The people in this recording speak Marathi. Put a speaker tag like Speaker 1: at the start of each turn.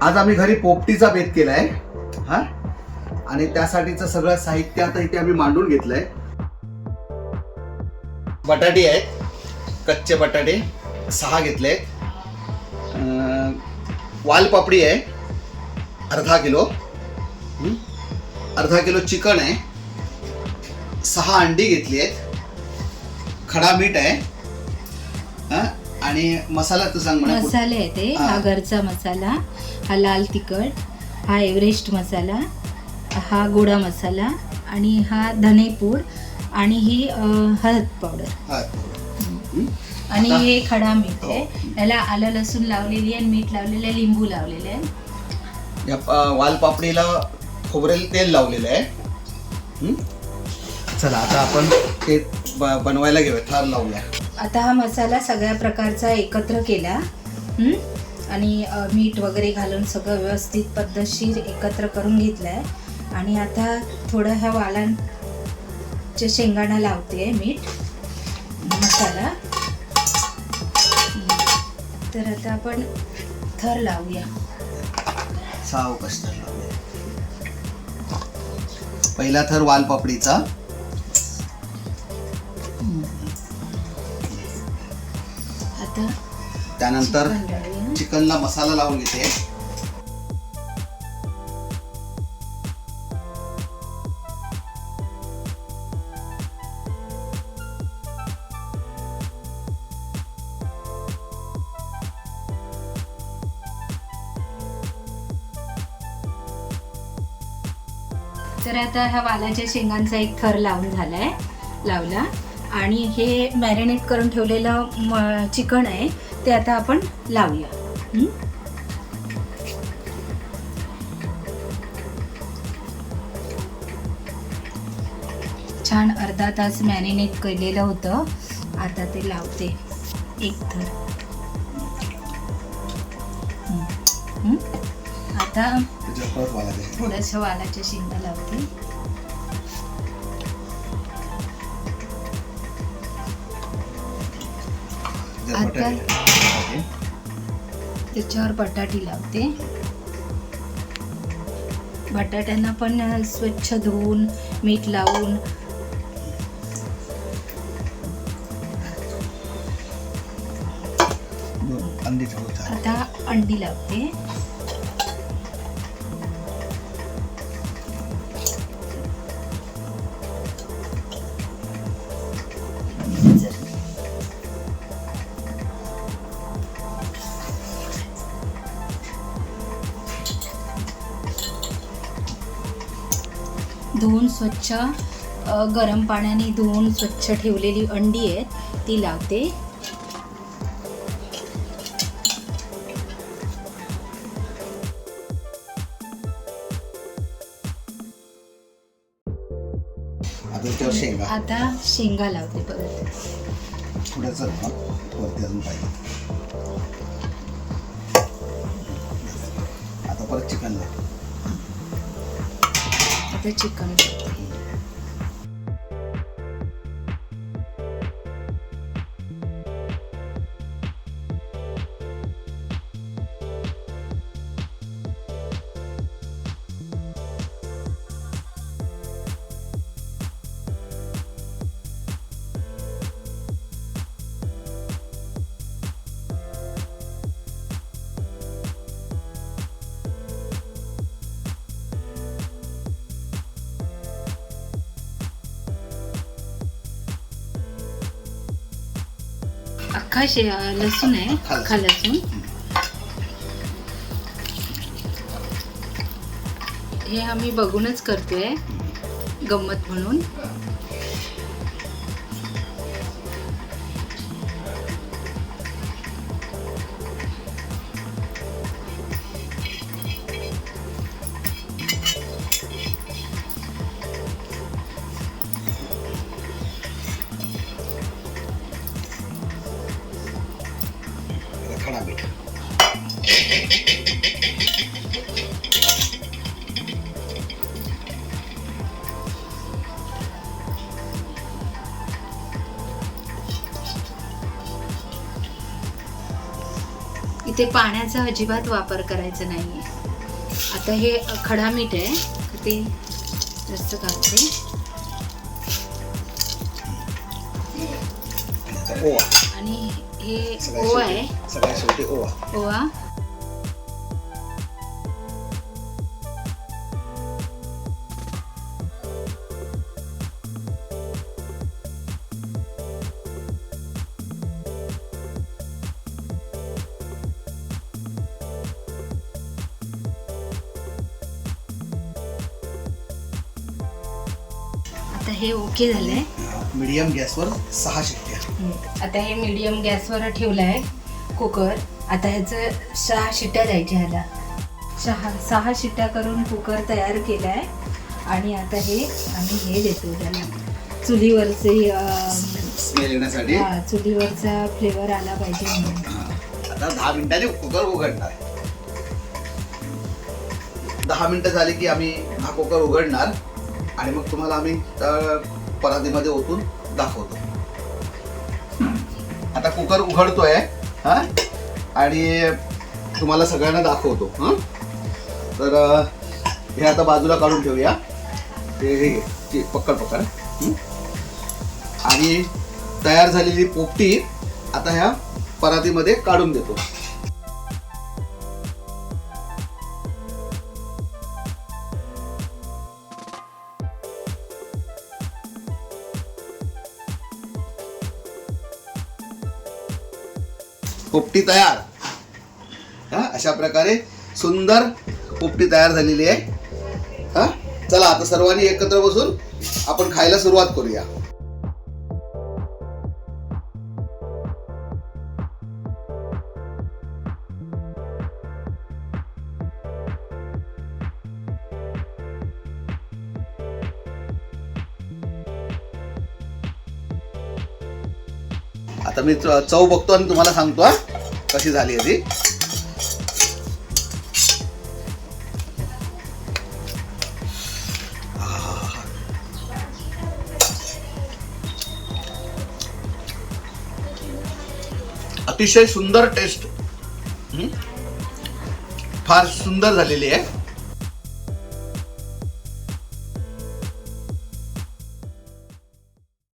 Speaker 1: आज आम्ही घरी पोपटीचा बेत केलाय हा, आणि त्यासाठीचं सगळं साहित्य आता इथे आम्ही मांडून घेतलंय. बटाटे आहेत, कच्चे बटाटे 6 घेतले. वालपापडी आहे अर्धा किलो. अर्धा किलो चिकन आहे. 6 अंडी घेतली आहेत. खडा मीठ आहे. आणि मसाला तर सांग म्हणा.
Speaker 2: मसाले आहे ते, हा घरचा मसाला, हा लाल तिखट, हा एव्हरेस्ट मसाला, हा गोडा मसाला, आणि हा धनेपूड, आणि ही हळद पावडर, आणि हे खडा मीठ आहे. याला आलं लसूण लावलेली आहे, मीठ लावलेलं आहे, लिंबू लावलेलं आहे.
Speaker 1: या वालपापडीला खोबरेल तेल लावलेलं आहे. चला आता आपण ते बनवायला घेऊया, थर लावूया.
Speaker 2: आता हा मसाला सगळ्या प्रकारचा एकत्र केला, आणि मीठ वगैरे घालून सगळं व्यवस्थित पद्धतशीर एकत्र करून घेतलंय. आणि आता थोडं ह्या वालांच्या शेंगांना लावते मीठ मसाला. तर आता आपण थर लावूया.
Speaker 1: सावकाश थर लावूया. पहिला थर वालपापडीचा,
Speaker 2: आता
Speaker 1: त्यानंतर चिकनला मसाला लावून घेते.
Speaker 2: तर आता ह्या वालाच्या शेंगांचा एक थर लावला. आणि हे मॅरिनेट करून ठेवलेलं चिकन आहे ते आता आपण लावूया. छान अर्धा तास मॅरिनेट केलेलं होतं. आता ते लावते एक थर. आता थोडंसं वालाच्या शेंगा लावते. आता त्याच्यावर बटाटी लावते. बटाट्यांना पण स्वच्छ धुवून मीठ लावून आता अंडी लावते. धुवून स्वच्छ गरम पाण्याने धुवून स्वच्छ ठेवलेली अंडी आहेत ती लावते. आता शेंगा लावते परत.
Speaker 1: थोडंसं वरती अजून पाहिजे. आता परत चिकन लाव.
Speaker 2: आता चिकन अख्खा लसूण आहे, अख्खा लसूण. हे आम्ही बघूनच करतोय गंमत म्हणून.
Speaker 1: खडा मीठ.
Speaker 2: इथे पाण्याचा अजिबात वापर करायचा नाहीये. आता हे खडा मीठ आहे ते जास्त घालते.
Speaker 1: ओवा
Speaker 2: आणि हे ओवा आहे,
Speaker 1: सगळ्यात शेवटी ओवा.
Speaker 2: ओवा. आता हे ओके झालंय.
Speaker 1: मीडियम गॅसवर 6 शिट्ट्या.
Speaker 2: आता हे मीडियम गॅसवर ठेवलं आहे कुकर. आता ह्याचं 6 शिट्ट्या द्यायच्या. ह्याला 6 शिट्ट्या करून कुकर तयार केला आहे. आणि आता हे आम्ही हे देतो त्याला चुलीवरचे
Speaker 1: स्मेल येण्यासाठी.
Speaker 2: चुलीवरचा फ्लेवर आला पाहिजे म्हणून.
Speaker 1: आता 10 मिनिटांनी कुकर उघडणार. 10 मिनिटं झाली की आम्ही हा कुकर उघडणार आणि मग तुम्हाला आम्ही परातीमध्ये ओतून दाखवतो. आता कुकर उघडतोय हा आणि तुम्हाला सगळ्यांना दाखवतो. तर हे आता बाजूला काढून ठेवूया. हे पकड आणि तयार झालेली पोपटी आता ह्या परातीमध्ये काढून देतो. पोपटी तयार. अशा प्रकारे सुंदर पोपटी तयार झालेली आहे. चला आता सर्वांनी एकत्र बसून आपण खायला सुरुवात करूया. आता मी चव बघतो आणि तुम्हाला सांगतो कशी झाली आहे ती. अतिशय सुंदर टेस्ट. फार सुंदर झालेली आहे.